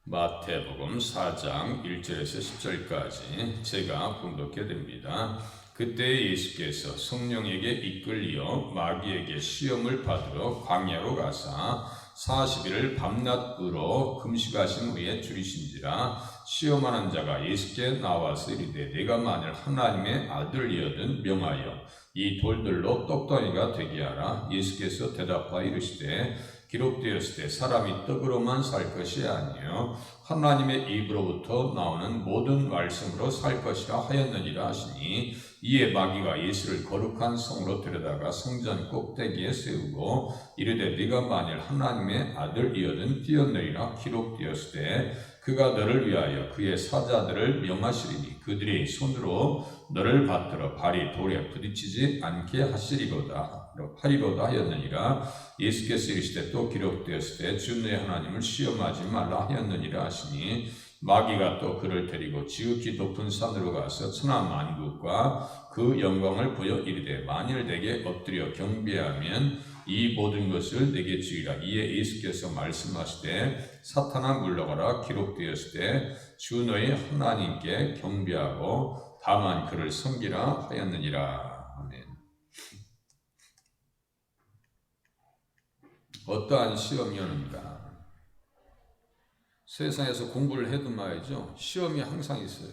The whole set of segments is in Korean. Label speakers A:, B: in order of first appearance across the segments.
A: 마태복음 4장 1절에서 10절까지 제가 봉독해 드립니다. 그때 예수께서 성령에게 이끌려 마귀에게 시험을 받으러 광야로 가사 40일을 밤낮으로 금식하신 후에 줄이신지라. 시험하는 자가 예수께 나와서 이르되 내가 만일 하나님의 아들이거든 명하여 이 돌들로 떡덩이가 되게 하라. 예수께서 대답하여 이르시되 기록되었을 때 사람이 떡으로만 살 것이 아니요 하나님의 입으로부터 나오는 모든 말씀으로 살 것이라 하였느니라 하시니, 이에 마귀가 예수를 거룩한 성으로 데려다가 성전 꼭대기에 세우고 이르되 네가 만일 하나님의 아들이거든 뛰어내리라. 기록되었을 때 그가 너를 위하여 그의 사자들을 명하시리니 그들이 손으로 너를 받들어 발이 돌에 부딪히지 않게 하리로다 하였느니라. 예수께서 이르시되 또 기록되었을 때 주 너의 하나님을 시험하지 말라 하였느니라 하시니, 마귀가 또 그를 데리고 지극히 높은 산으로 가서 천하 만국과 그 영광을 보여 이르되 만일 내게 엎드려 경배하면 이 모든 것을 내게 주리라. 이에 예수께서 말씀하시되 사탄아 물러가라. 기록되었을 때 주 너희 하나님께 경배하고 다만 그를 섬기라 하였느니라. 아멘. 어떠한 시험이 오는가? 세상에서 공부를 해도 말이죠, 시험이 항상 있어요.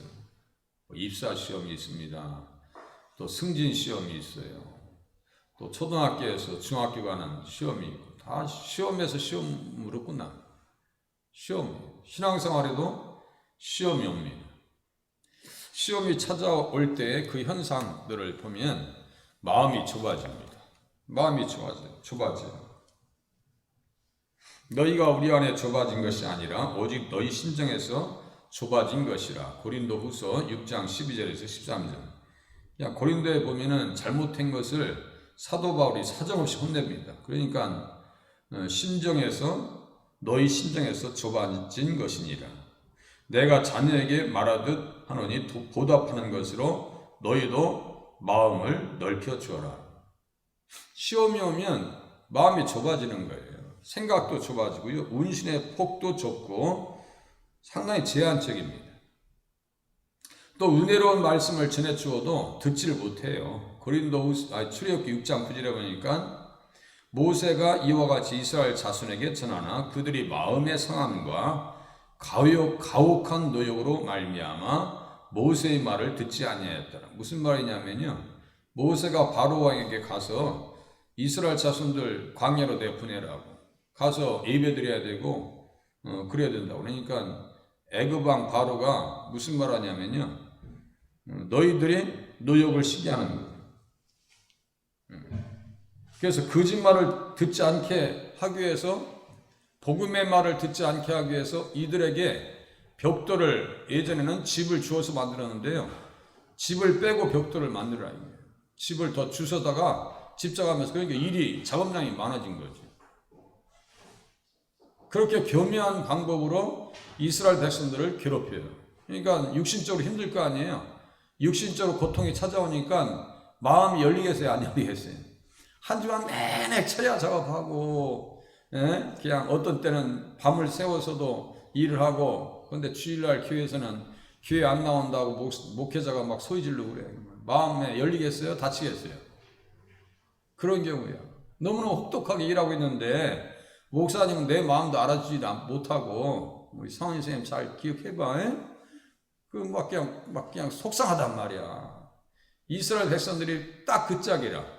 A: 입사 시험이 있습니다. 또 승진 시험이 있어요. 또 초등학교에서 중학교 가는 시험이 있고, 다 시험에서 시험으로 끝나. 시험, 신앙생활에도 시험이 옵니다. 시험이 찾아올 때의 그 현상들을 보면 마음이 좁아집니다. 마음이 좁아져요. 너희가 우리 안에 좁아진 것이 아니라 오직 너희 심정에서 좁아진 것이라. 고린도후서 6장 12절에서 13절. 고린도에 보면은 잘못된 것을 사도 바울이 사정없이 혼냅니다. 그러니까 너희 심정에서 좁아진 것이니라. 내가 자녀에게 말하듯 하노니 보답하는 것으로 너희도 마음을 넓혀 주어라. 시험이 오면 마음이 좁아지는 거예요. 생각도 좁아지고요, 운신의 폭도 좁고 상당히 제한적입니다. 또 은혜로운 말씀을 전해주어도 듣지를 못해요. 출애굽기 6장 9절에 보니까 모세가 이와 같이 이스라엘 자손에게 전하나 그들이 마음의 상함과 가혹한 노역으로 말미암아 모세의 말을 듣지 아니하였더라. 무슨 말이냐면요, 모세가 바로 왕에게 가서 이스라엘 자손들 광야로 내보내라고 가서 예배드려야 되고 그래야 된다고. 그러니까 애굽 왕 바로가 무슨 말 하냐면요, 너희들이 노역을 시게 하는 거예요. 그래서 거짓말을 듣지 않게 하기 위해서, 복음의 말을 듣지 않게 하기 위해서 이들에게 벽돌을, 예전에는 집을 주어서 만들었는데요, 집을 빼고 벽돌을 만들어라. 집을 더 주워다가 집착하면서, 그러니까 일이 작업량이 많아진 거죠. 그렇게 교묘한 방법으로 이스라엘 백성들을 괴롭혀요. 그러니까 육신적으로 힘들 거 아니에요. 육신적으로 고통이 찾아오니까 마음이 열리겠어요, 안 열리겠어요? 한 주간 내내 철야 작업하고, 그냥 어떤 때는 밤을 새워서도 일을 하고, 그런데 주일날 교회에서는 교회 안 나온다고 목회자가 막 소리 지르고 그래요. 마음에 열리겠어요? 다치겠어요? 그런 경우야. 너무너무 혹독하게 일하고 있는데 목사님은 내 마음도 알아주지 못하고, 우리 성인 선생님 잘 기억해봐. 막 그냥 속상하단 말이야. 이스라엘 백성들이 딱 그 짝이라.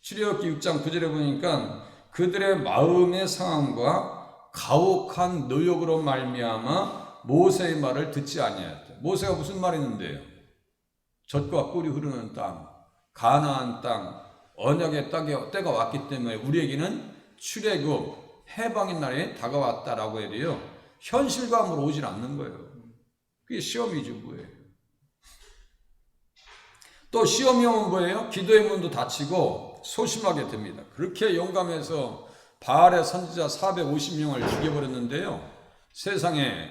A: 출애굽기 6장 9절에 보니까 그들의 마음의 상함과 가혹한 노역으로 말미암아 모세의 말을 듣지 아니하였다. 모세가 무슨 말했는데요? 젖과 꿀이 흐르는 땅, 가나안 땅, 언약의 때가 왔기 때문에 우리에게는 출애굽 해방의 날이 다가왔다라고 해야 돼요. 현실감으로 오질 않는 거예요. 그게 시험이죠, 뭐예요. 또 시험이 오면 뭐예요? 기도의 문도 닫히고 소심하게 됩니다. 그렇게 용감해서 바알의 선지자 450명을 죽여버렸는데요, 세상에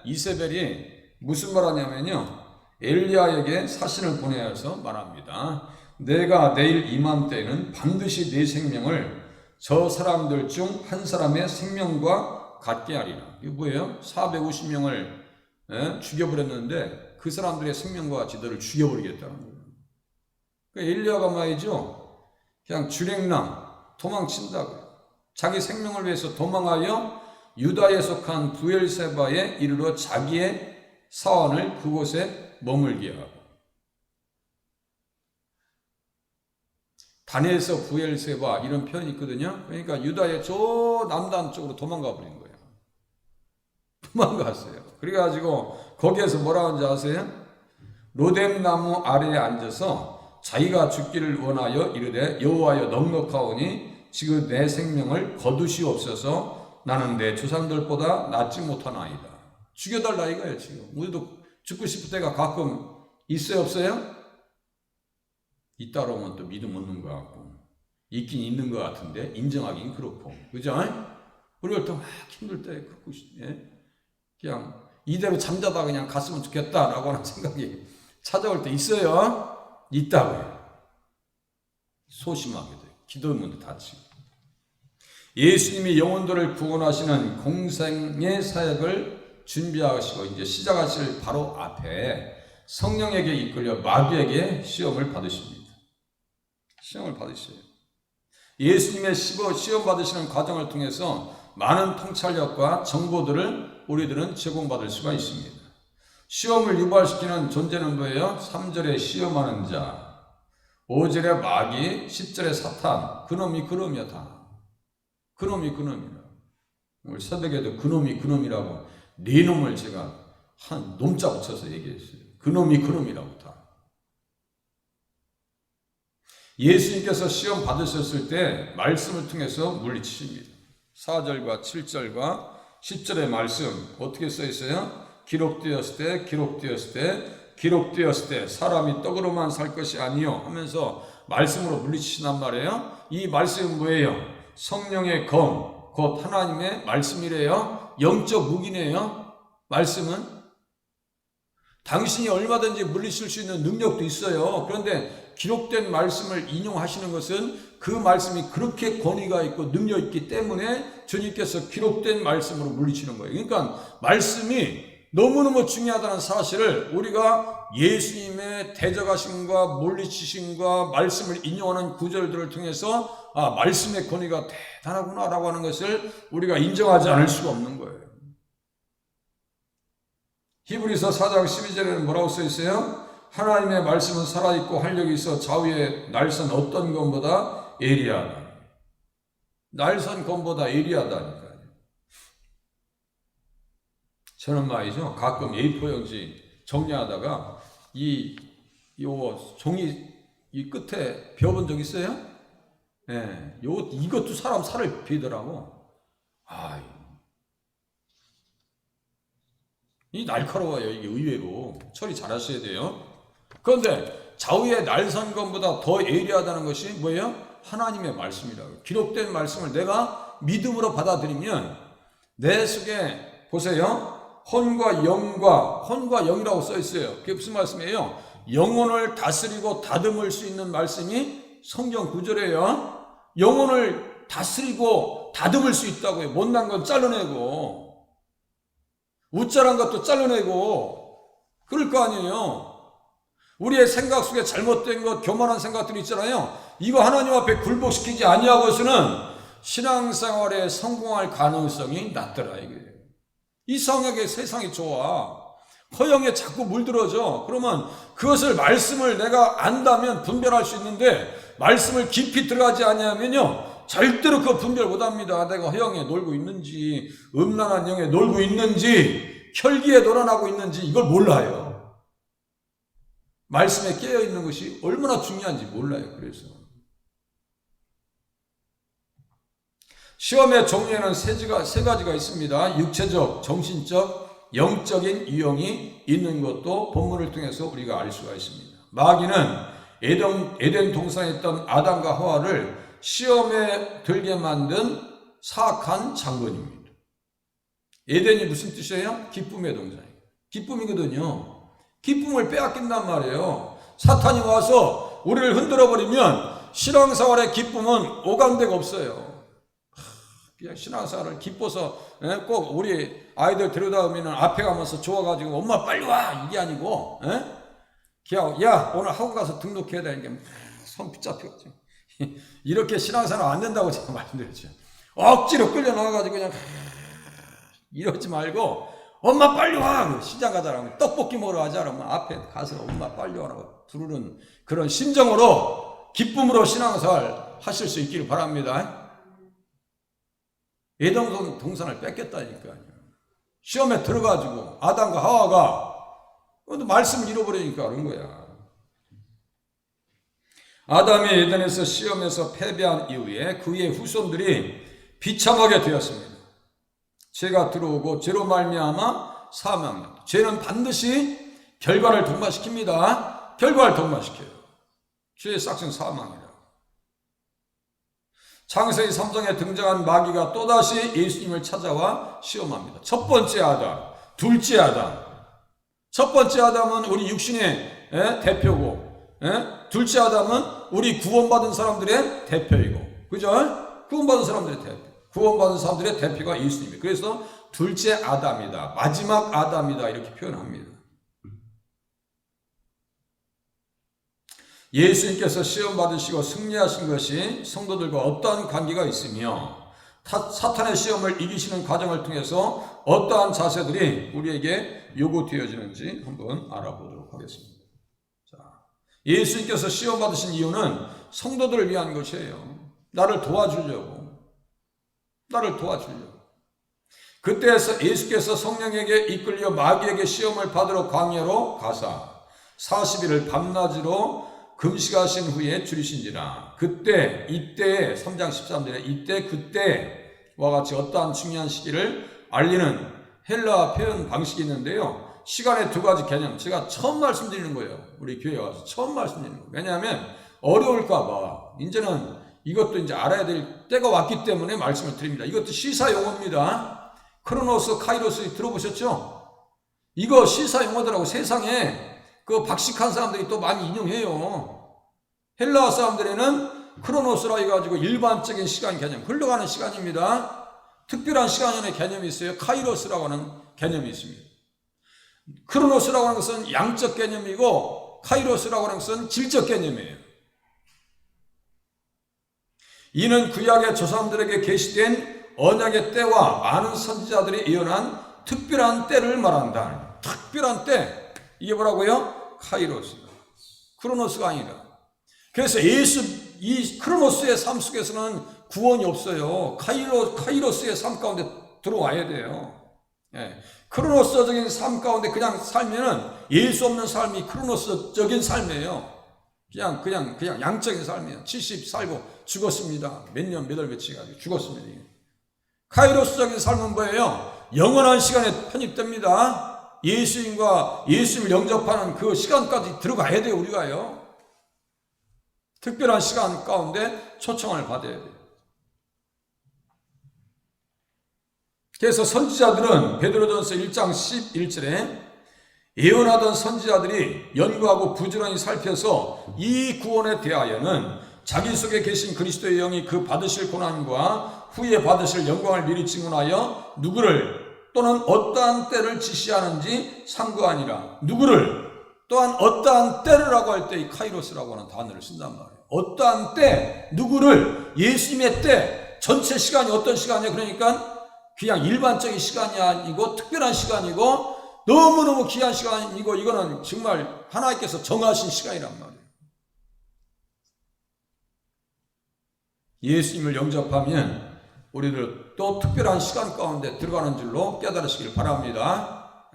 A: 이세벨이 무슨 말 하냐면요, 엘리야에게 사신을 보내어서 말합니다. 내가 내일 이맘때에는 반드시 네 생명을 저 사람들 중 한 사람의 생명과 갖게 하리라. 이게 뭐예요? 450명을 죽여버렸는데 그 사람들의 생명과 같이 너를 죽여버리겠다는 거예요. 그러니까 엘리야가 말이죠, 그냥 주랭랑 도망친다고요. 자기 생명을 위해서 도망하여 유다에 속한 부엘세바에 이르러 자기의 사원을 그곳에 머물게 하고, 단에서 부엘세바 이런 표현이 있거든요. 그러니까 유다의 저 남단 쪽으로 도망가 버린 거예요. 도망갔어요. 그래가지고 거기에서 뭐라 하는지 아세요? 로뎀나무 아래에 앉아서 자기가 죽기를 원하여 이르되 여호와여 넉넉하오니 지금 내 생명을 거두시옵소서. 나는 내 조상들보다 낫지 못하나이다. 죽여달라 이거예요. 지금 우리도 죽고 싶을 때가 가끔 있어요, 없어요? 있다 그러면 또 믿음 없는 것 같고, 있긴 있는 것 같은데 인정하긴 그렇고, 그죠? 우리가 또 막 힘들 때 그냥 이대로 잠자다 그냥 갔으면 좋겠다라고 하는 생각이 찾아올 때 있어요. 있다고요. 소심하게 돼요. 기도문도 닫히고. 예수님이 영혼들을 구원하시는 공생의 사역을 준비하시고 이제 시작하실 바로 앞에 성령에게 이끌려 마귀에게 시험을 받으십니다. 시험을 받으셔요. 예수님의 시험 받으시는 과정을 통해서 많은 통찰력과 정보들을 우리들은 제공받을 수가 있습니다. 시험을 유발시키는 존재는 뭐예요? 3절에 시험하는 자, 5절에 마귀, 10절에 사탄. 그놈이 그놈이야 다. 그놈이 그놈이라. 오늘 새벽에도 그놈이라고 네 놈을 제가 한 놈자 붙여서 얘기했어요. 그놈이 그놈이라고 다. 예수님께서 시험 받으셨을 때 말씀을 통해서 물리치십니다. 4절과 7절과 10절의 말씀 어떻게 써 있어요? 기록되었을 때 사람이 떡으로만 살 것이 아니요 하면서 말씀으로 물리치신단 말이에요. 이 말씀은 뭐예요? 성령의 검, 곧 하나님의 말씀이래요. 영적 무기네요. 말씀은 당신이 얼마든지 물리칠 수 있는 능력도 있어요. 그런데 기록된 말씀을 인용하시는 것은 그 말씀이 그렇게 권위가 있고 능력 있기 때문에 주님께서 기록된 말씀으로 물리치는 거예요. 그러니까 말씀이 너무너무 중요하다는 사실을 우리가 예수님의 대적하심과 물리치심과 말씀을 인용하는 구절들을 통해서 말씀의 권위가 대단하구나라고 하는 것을 우리가 인정하지 않을 수가 없는 거예요. 히브리서 4장 12절에는 뭐라고 써 있어요? 하나님의 말씀은 살아있고 활력이 있어 좌우의 날선 어떤 검보다 예리하다. 날선 검보다 예리하다니까요. 저는 말이죠, 가끔 A4 용지 정리하다가 요 종이 이 끝에 베어본 적 있어요? 예, 이것도 사람 살을 베더라고. 이 날카로워요. 이게 의외로 처리 잘 하셔야 돼요. 그런데 좌우의 날선검보다 더 예리하다는 것이 뭐예요? 하나님의 말씀이라고. 기록된 말씀을 내가 믿음으로 받아들이면 내 속에 보세요. 혼과 영이라고 써 있어요. 그게 무슨 말씀이에요? 영혼을 다스리고 다듬을 수 있는 말씀이 성경 구절이에요. 영혼을 다스리고 다듬을 수 있다고요. 못난 건 잘라내고 우짜란 것도 잘라내고 그럴 거 아니에요. 우리의 생각 속에 잘못된 것, 교만한 생각들이 있잖아요. 이거 하나님 앞에 굴복시키지 아니하고서는 신앙생활에 성공할 가능성이 낮더라 이거예요. 이상하게 세상이 좋아. 허영에 자꾸 물들어져. 그러면 그것을 말씀을 내가 안다면 분별할 수 있는데 말씀을 깊이 들어가지 아니하면요 절대로 그 분별 못합니다. 내가 허영에 놀고 있는지 음란한 영에 놀고 있는지 혈기에 놀아나고 있는지 이걸 몰라요. 말씀에 깨어있는 것이 얼마나 중요한지 몰라요. 그래서 시험의 종류에는 세 가지가 있습니다. 육체적, 정신적, 영적인 유형이 있는 것도 본문을 통해서 우리가 알 수가 있습니다. 마귀는 에덴 동산에 있던 아담과 하와를 시험에 들게 만든 사악한 장본입니다. 에덴이 무슨 뜻이에요? 기쁨의 동산이에요. 기쁨이거든요. 기쁨을 빼앗긴단 말이에요. 사탄이 와서 우리를 흔들어버리면 신앙생활의 기쁨은 오감대가 없어요.
B: 그냥 신앙생활을 기뻐서 꼭 우리 아이들 데려다 오면 앞에 가면서 좋아가지고 엄마 빨리 와 이게 아니고 그냥 야 오늘 학원 가서 등록해야 되는 게 손 붙잡혀가지고 이렇게 신앙생활 안 된다고 제가 말씀드렸죠. 억지로 끌려 나와가지고 그냥 이러지 말고 엄마 빨리 와 시장 가자라고 떡볶이 먹으러 가자 그러면 앞에 가서 엄마 빨리 와라고 부르는 그런 심정으로 기쁨으로 신앙생활 하실 수 있기를 바랍니다. 에덴 동산을 뺏겼다니까요. 시험에 들어가지고 아담과 하와가 말씀을 잃어버리니까 그런 거야. 아담이 에덴에서 시험에서 패배한 이후에 그의 후손들이 비참하게 되었습니다. 죄가 들어오고 죄로 말미암아 사망. 죄는 반드시 결과를 동반시킵니다. 결과를 동반시켜요. 죄의 싹슨 사망이라. 창세기 3장에 등장한 마귀가 또다시 예수님을 찾아와 시험합니다. 첫 번째 아담, 둘째 아담. 첫 번째 아담은 우리 육신의 대표고, 둘째 아담은 우리 구원받은 사람들의 대표이고, 그죠? 구원받은 사람들의 대표. 구원받은 사람들의 대표가 예수님이에요. 그래서 둘째 아담이다, 마지막 아담이다 이렇게 표현합니다. 예수님께서 시험 받으시고 승리하신 것이 성도들과 어떠한 관계가 있으며 사탄의 시험을 이기시는 과정을 통해서 어떠한 자세들이 우리에게 요구되어지는지 한번 알아보도록 하겠습니다. 자, 예수님께서 시험 받으신 이유는 성도들을 위한 것이에요. 나를 도와주려고. 그때 예수께서 성령에게 이끌려 마귀에게 시험을 받으러 광야로 가사 40일을 밤낮으로 금식하신 후에 줄이신지라. 이때 3장 13절에 그때와 같이 어떠한 중요한 시기를 알리는 헬라 표현 방식이 있는데요. 시간의 두 가지 개념 제가 처음 말씀드리는 거예요. 우리 교회 와서 처음 말씀드리는 거예요. 왜냐하면 어려울까봐 이제는 이것도 이제 알아야 될 때가 왔기 때문에 말씀을 드립니다. 이것도 시사 용어입니다. 크로노스, 카이로스 들어보셨죠? 이거 시사 용어들하고 세상에 그 박식한 사람들이 또 많이 인용해요. 헬라어 사람들에는 크로노스라 해가지고 일반적인 시간 개념, 흘러가는 시간입니다. 특별한 시간의 개념이 있어요. 카이로스라고 하는 개념이 있습니다. 크로노스라고 하는 것은 양적 개념이고 카이로스라고 하는 것은 질적 개념이에요. 이는 구약의 조상들에게 계시된 언약의 때와 많은 선지자들이 예언한 특별한 때를 말한다. 특별한 때. 이게 뭐라고요? 카이로스. 크로노스가 아니라. 그래서 이 크로노스의 삶 속에서는 구원이 없어요. 카이로스의 삶 가운데 들어와야 돼요. 크로노스적인 삶 가운데 그냥 살면은 예수 없는 삶이 크로노스적인 삶이에요. 그냥 양적인 삶이에요. 70 살고 죽었습니다. 몇 년, 몇 월, 며칠 가지고 죽었습니다. 카이로스적인 삶은 뭐예요? 영원한 시간에 편입됩니다. 예수님과 예수님을 영접하는 그 시간까지 들어가야 돼요, 우리가요. 특별한 시간 가운데 초청을 받아야 돼요. 그래서 선지자들은 베드로전서 1장 11절에 예언하던 선지자들이 연구하고 부지런히 살펴서 이 구원에 대하여는 자기 속에 계신 그리스도의 영이 그 받으실 고난과 후에 받으실 영광을 미리 증언하여 누구를 또는 어떠한 때를 지시하는지 상고하니라. 누구를 또한 어떠한 때라고 할 때 이 카이로스라고 하는 단어를 쓴단 말이에요. 어떠한 때, 누구를, 예수님의 때, 전체 시간이 어떤 시간이에요? 그러니까 그냥 일반적인 시간이 아니고 특별한 시간이고 너무너무 귀한 시간이고 이거는 정말 하나님께서 정하신 시간이란 말이에요. 예수님을 영접하면 우리들 또 특별한 시간 가운데 들어가는 줄로 깨달으시길 바랍니다.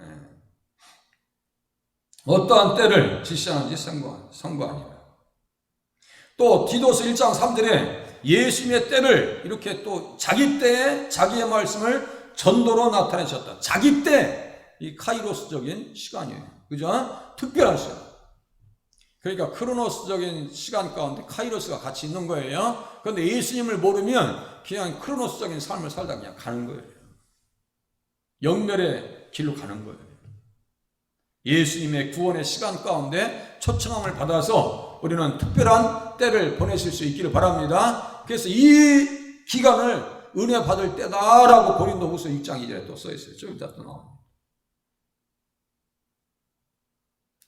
B: 어떠한 때를 지시하는지 선고하니라. 또 디도서 1장 3절에 예수님의 때를 이렇게 또 자기 때에 자기의 말씀을 전도로 나타내셨다. 자기 때 이 카이로스적인 시간이에요. 그죠? 특별한 시간. 그러니까 크로노스적인 시간 가운데 카이로스가 같이 있는 거예요. 그런데 예수님을 모르면 그냥 크로노스적인 삶을 살다 그냥 가는 거예요. 영멸의 길로 가는 거예요. 예수님의 구원의 시간 가운데 초청함을 받아서 우리는 특별한 때를 보내실 수 있기를 바랍니다. 그래서 이 기간을 은혜 받을 때다라고 고린도후서 6장 2절에 또 써 있어요. 좀 이따 또 나옵니다.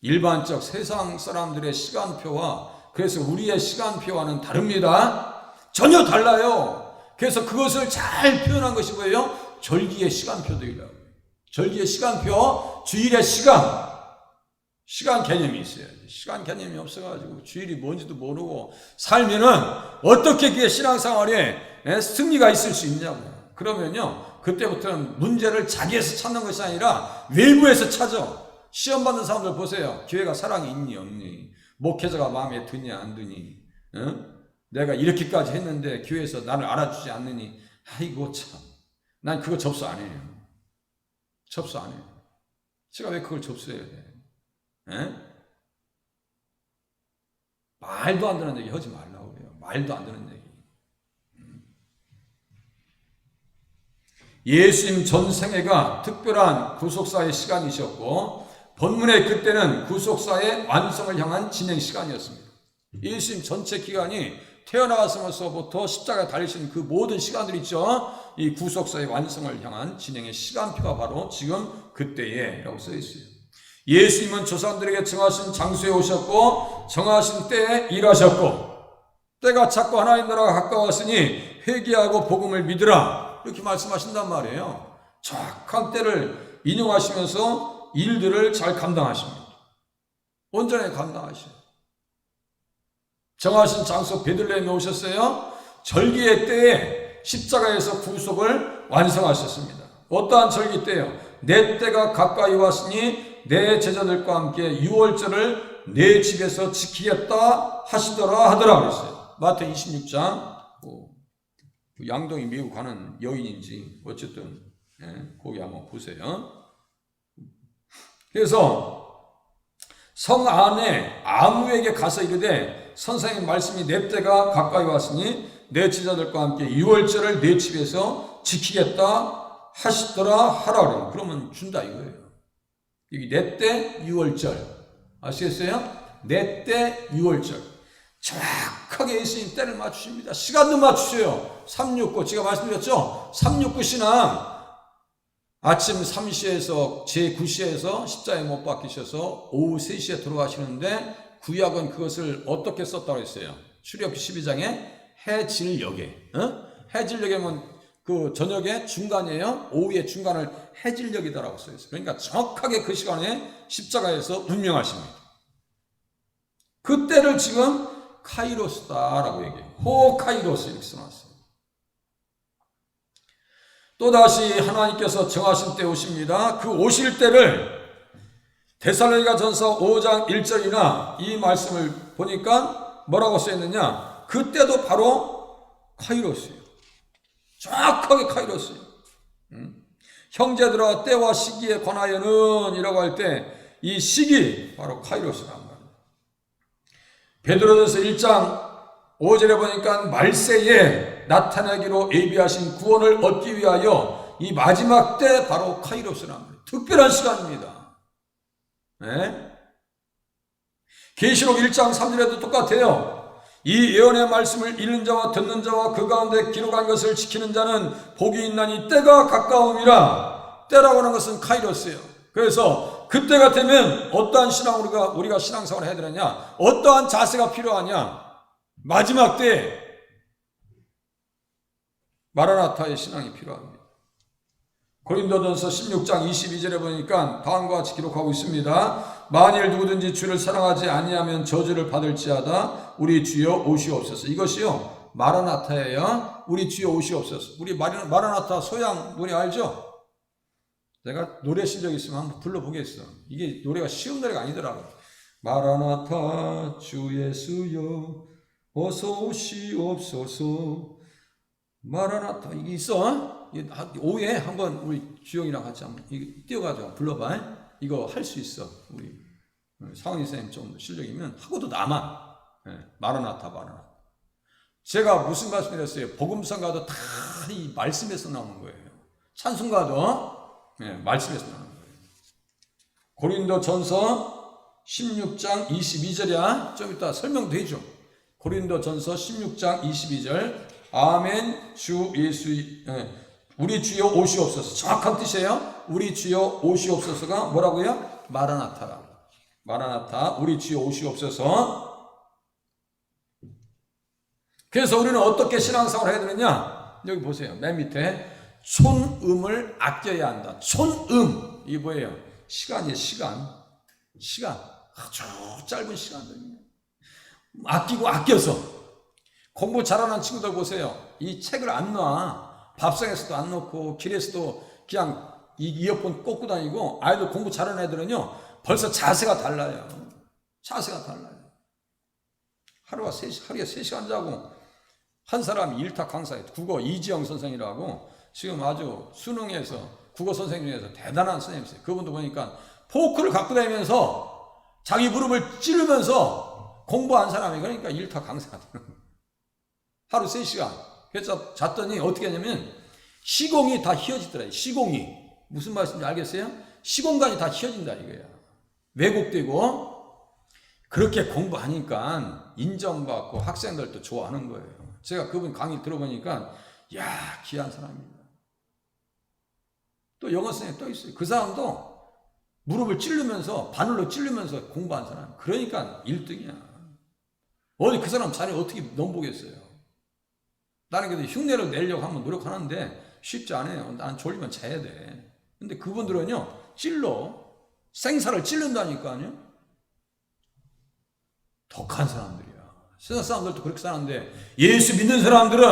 B: 일반적 세상 사람들의 시간표와 그래서 우리의 시간표와는 다릅니다. 전혀 달라요. 그래서 그것을 잘 표현한 것이 뭐예요? 절기의 시간표들이라고. 절기의 시간표, 주일의 시간 개념이 있어야 돼. 시간 개념이 없어가지고 주일이 뭔지도 모르고 살면은 어떻게 그게 신앙생활에 승리가 있을 수 있냐고요. 그러면요, 그때부터는 문제를 자기에서 찾는 것이 아니라 외부에서 찾아. 시험 받는 사람들 보세요. 교회가 사랑이 있니 없니? 목회자가 마음에 드니 안 드니? 내가 이렇게까지 했는데 교회에서 나를 알아주지 않느니? 아이고 참, 난 그거 접수 안 해요. 접수 안 해요. 제가 왜 그걸 접수해야 돼? 말도 안 되는 얘기 하지 말라고 그래요. 말도 안 되는 얘기. 예수님 전생애가 특별한 구속사의 시간이셨고 본문의 그때는 구속사의 완성을 향한 진행 시간이었습니다. 예수님 전체 기간이 태어나서부터 십자가에 달리신 그 모든 시간들 있죠. 이 구속사의 완성을 향한 진행의 시간표가 바로 지금 그때에라고 써 있어요. 예수님은 조상들에게 정하신 장소에 오셨고 정하신 때에 일하셨고 때가 찼고 하나님 나라가 가까웠으니 회개하고 복음을 믿으라 이렇게 말씀하신단 말이에요. 정확한 때를 인용하시면서 일들을 잘 감당하십니다. 온전히 감당하셔요. 정하신 장소 베들레헴에 오셨어요. 절기의 때에 십자가에서 구속을 완성하셨습니다. 어떠한 절기 때요? 내 때가 가까이 왔으니 내 제자들과 함께 유월절을 내 집에서 지키겠다 하시더라 하더라 그랬어요. 마태 26장 양동이 메고 가는 여인인지 어쨌든 거기 한번 보세요. 그래서 성 안에 아무에게 가서 이르되 선생님 말씀이 내 때가 가까이 왔으니 내 제자들과 함께 유월절을 내 집에서 지키겠다 하시더라 하라 그러면 준다 이거예요. 여기 내 때 유월절 아시겠어요? 내 때 유월절 정확하게 예수님 때를 맞추십니다. 시간도 맞추셔요. 369 제가 말씀드렸죠? 369 신앙 아침 3시에서 제9시에서 십자가에 못 박히셔서 오후 3시에 들어가시는데 구약은 그것을 어떻게 썼다고 했어요? 출애굽기 12장에 해질녘에 해질녘이면 그 저녁에 중간이에요. 오후의 중간을 해질녘이다라고 써있어요. 그러니까 정확하게 그 시간에 십자가에서 운명하십니다. 그때를 지금 카이로스다라고 얘기해요. 호카이로스 이렇게 써놨어요. 또다시 하나님께서 정하신 때 오십니다. 그 오실 때를 데살로니가 전서 5장 1절이나 이 말씀을 보니까 뭐라고 써있느냐? 그때도 바로 카이로스예요. 정확하게 카이로스예요. 형제들아 때와 시기에 관하여는 이라고 할 때 이 시기 바로 카이로스란 말이에요. 베드로전서 1장 5절에 보니까 말세에 나타나기로 예비하신 구원을 얻기 위하여 이 마지막 때 바로 카이로스란 말이에요. 특별한 시간입니다. 계시록 1장 3절에도 똑같아요. 이 예언의 말씀을 읽는 자와 듣는 자와 그 가운데 기록한 것을 지키는 자는 복이 있나니 때가 가까움이라. 때라고 하는 것은 카이로스예요. 그래서 그때가 되면 어떠한 신앙으로 우리가 신앙생활을 해야 되느냐? 어떠한 자세가 필요하냐? 마지막 때 마라나타의 신앙이 필요합니다. 고린도전서 16장 22절에 보니까 다음과 같이 기록하고 있습니다. 만일 누구든지 주를 사랑하지 아니하면 저주를 받을지어다. 우리 주여 오시옵소서. 이것이요 마라나타예요. 우리 주여 오시옵소서. 우리 마라나타 소양 노래 알죠? 내가 노래 실력이 있으면 한번 불러보겠어. 이게 노래가 쉬운 노래가 아니더라고. 마라나타 주 예수여 어서 오시옵소서. 마라나타 이게 있어. 오후에 한번 우리 주영이랑 같이 한번 뛰어가지고 불러봐. 이거 할 수 있어. 우리 상원이 선생님 좀 실력이면 하고도 남아. 마라나타. 제가 무슨 말씀드렸어요? 복음성가도 다 이 말씀에서 나오는 거예요. 찬송가도 말씀에서 나오는 거예요. 고린도전서 16장 22절이야. 좀 이따 설명도 해줘. 고린도전서 16장 22절 아멘. 주 예수, 우리 주여 오시옵소서. 정확한 뜻이에요. 우리 주여 오시옵소서가 뭐라고요? 마라나타라. 마라나타, 우리 주여 오시옵소서. 그래서 우리는 어떻게 신앙생활을 해야 되느냐? 여기 보세요. 맨 밑에 촌음을 아껴야 한다. 촌음, 이게 뭐예요? 시간이에요. 시간. 아주 짧은 시간들이에요. 아끼고 아껴서. 공부 잘하는 친구들 보세요. 이 책을 안 놔. 밥상에서도 안 놓고 길에서도 그냥 이 이어폰 꽂고 다니고, 아이들 공부 잘하는 애들은요 벌써 자세가 달라요. 하루에 3시간 자고, 한 사람이 일타 강사예요. 국어 이지영 선생이라고 지금 아주 수능에서 국어 선생님 중에서 대단한 선생님이세요. 그분도 보니까 포크를 갖고 다니면서 자기 무릎을 찌르면서 공부한 사람이, 그러니까 일타 강사가 되는 거예요. 하루 3시간. 그래서 잤더니 어떻게 하냐면 시공이 다 휘어지더라고요. 시공이. 무슨 말씀인지 알겠어요? 시공간이 다 휘어진다 이거야. 왜곡되고. 그렇게 공부하니까 인정받고 학생들도 좋아하는 거예요. 제가 그분 강의 들어보니까 야, 귀한 사람입니다. 또 영어 선생님 또 있어요. 그 사람도 무릎을 찌르면서, 바늘로 찌르면서 공부한 사람. 그러니까 1등이야. 어디 그 사람 자리 어떻게 넘보겠어요? 나는 그래도 흉내를 내려고 한번 노력하는데 쉽지 않아요. 난 졸리면 자야 돼. 근데 그분들은요, 생사를 찔른다니까요. 독한 사람들이야. 세상 사람들도 그렇게 사는데, 예수 믿는 사람들은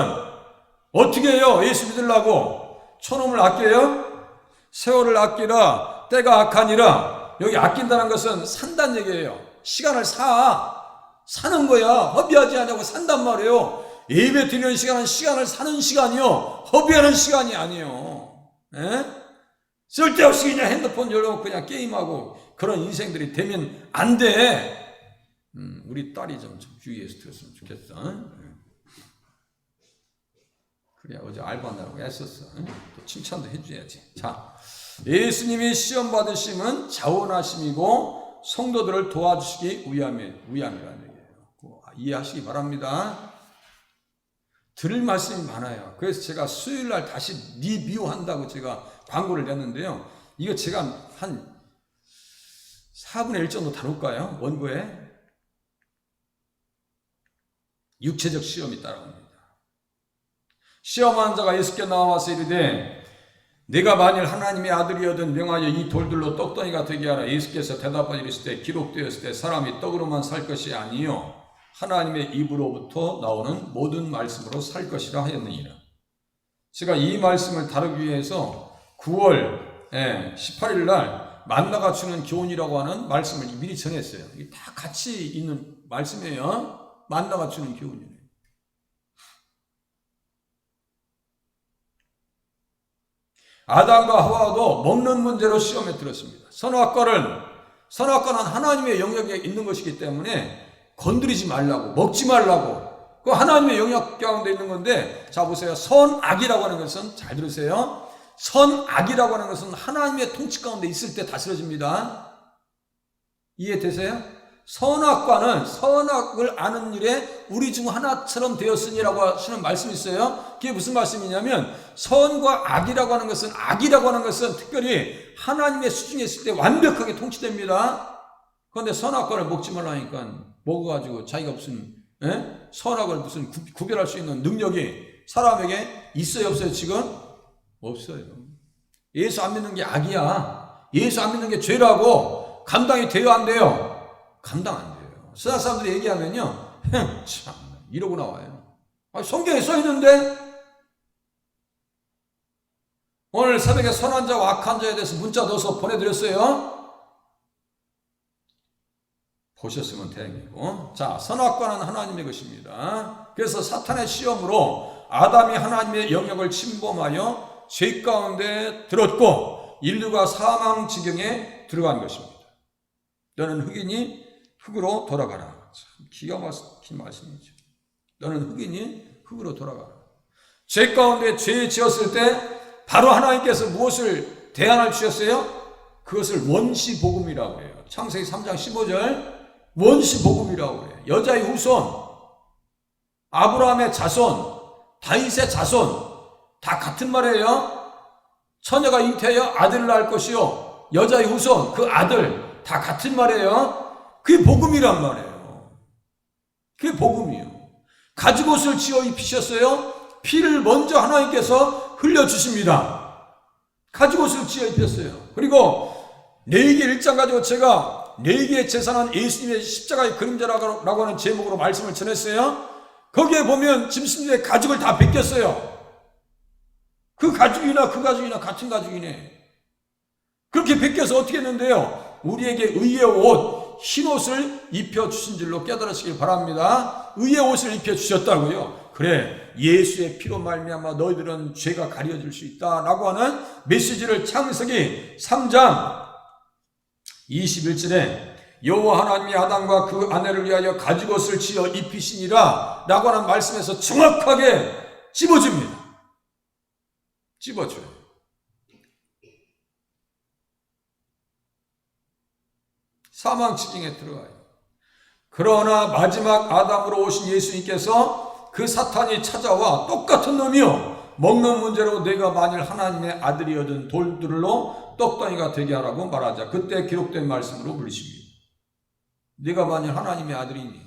B: 어떻게 해요? 예수 믿으려고 촌음을 아껴요? 세월을 아끼라 때가 악하니라. 여기 아낀다는 것은 산다는 얘기예요. 시간을 사는 거야. 허비하지 않냐고 산단 말이에요. 예배 드리는 시간은 시간을 사는 시간이요, 허비하는 시간이 아니에요. 쓸데없이 그냥 핸드폰 열어놓고 그냥 게임하고 그런 인생들이 되면 안 돼. 우리 딸이 좀 주의해서 들었으면 좋겠어. 그래, 어제 알바한다고 애썼어. 또 칭찬도 해줘야지. 자, 예수님이 시험 받으심은 자원하심이고 성도들을 도와주시기 위함이라는 얘기예요. 이해하시기 바랍니다. 들을 말씀이 많아요. 그래서 제가 수요일날 다시 리뷰한다고 제가 광고를 냈는데요. 이거 제가 한 4분의 1 정도 다룰까요? 원고에. 육체적 시험이 따라옵니다. 시험한 자가 예수께 나와서 이르되 내가 만일 하나님의 아들이어든 명하여 이 돌들로 떡덩이가 되게 하라. 예수께서 대답하여 이르시되 기록되었을 때 사람이 떡으로만 살 것이 아니요 하나님의 입으로부터 나오는 모든 말씀으로 살 것이라 하였느니라. 제가 이 말씀을 다루기 위해서 9월 18일 날 만나가 주는 교훈이라고 하는 말씀을 미리 전했어요. 이게 다 같이 있는 말씀이에요. 만나가 주는 교훈이에요. 아담과 하와도 먹는 문제로 시험에 들었습니다. 선악과는 하나님의 영역에 있는 것이기 때문에 건드리지 말라고, 먹지 말라고. 그 하나님의 영역 가운데 있는 건데, 자 보세요. 선악이라고 하는 것은, 잘 들으세요. 선악이라고 하는 것은 하나님의 통치 가운데 있을 때 다스려집니다. 이해되세요? 선악과는 선악을 아는 일에 우리 중 하나처럼 되었으니라고 하시는 말씀이 있어요. 그게 무슨 말씀이냐면, 선과 악이라고 하는 것은 특별히 하나님의 수중에 있을 때 완벽하게 통치됩니다. 그런데 선악과를 먹지 말라니까 먹어가지고 자기가 무슨 선악을 무슨 구별할 수 있는 능력이 사람에게 있어요, 없어요? 지금 없어요. 예수 안 믿는 게 악이야. 예수 안 믿는 게 죄라고. 감당이 돼요, 안 돼요? 감당 안 돼요. 세상 사람들이 얘기하면요, 참 이러고 나와요. 성경에 써 있는데. 오늘 새벽에 선한 자와 악한 자에 대해서 문자 넣어서 보내드렸어요. 보셨으면 다행이고. 자, 선악과는 하나님의 것입니다. 그래서 사탄의 시험으로 아담이 하나님의 영역을 침범하여 죄 가운데 들었고 인류가 사망 지경에 들어간 것입니다. 너는 흑이니 흑으로 돌아가라. 참 기가 막힌 말씀이죠. 너는 흑이니 흑으로 돌아가라. 죄 가운데 죄 지었을 때 바로 하나님께서 무엇을 대안을 주셨어요? 그것을 원시복음이라고 해요. 창세기 3장 15절 원시복음이라고 해요. 여자의 후손, 아브라함의 자손, 다윗의 자손 다 같은 말이에요. 처녀가 잉태하여 아들을 낳을 것이요 여자의 후손 그 아들 다 같은 말이에요. 그게 복음이란 말이에요. 그게 복음이에요. 가죽옷을 지어 입히셨어요. 피를 먼저 하나님께서 흘려주십니다. 가죽옷을 지어 입혔어요. 그리고 레위기 1장 가지고 제가 레위기에 제산한 예수님의 십자가의 그림자라고 하는 제목으로 말씀을 전했어요. 거기에 보면 짐승들의 가죽을 다 벗겼어요. 그 가죽이나 그 가죽이나 같은 가죽이네. 그렇게 벗겨서 어떻게 했는데요? 우리에게 의의 옷, 흰 옷을 입혀주신 줄로 깨달으시길 바랍니다. 의의 옷을 입혀주셨다고요. 그래, 예수의 피로 말미암아 너희들은 죄가 가려질 수 있다라고 하는 메시지를 창세기 3장 21절에 여호와 하나님이 아담과 그 아내를 위하여 가죽옷을 지어 입히시니라 라고 하는 말씀에서 정확하게 집어줍니다. 집어줘요. 사망 지경에 들어가요. 그러나 마지막 아담으로 오신 예수님께서 그 사탄이 찾아와 똑같은 놈이요 먹는 문제로 내가 만일 하나님의 아들이어든 돌들로 떡덩이가 되게 하라고 말하자. 그때 기록된 말씀으로 물리십니다. 네가 만일 하나님의 아들이니.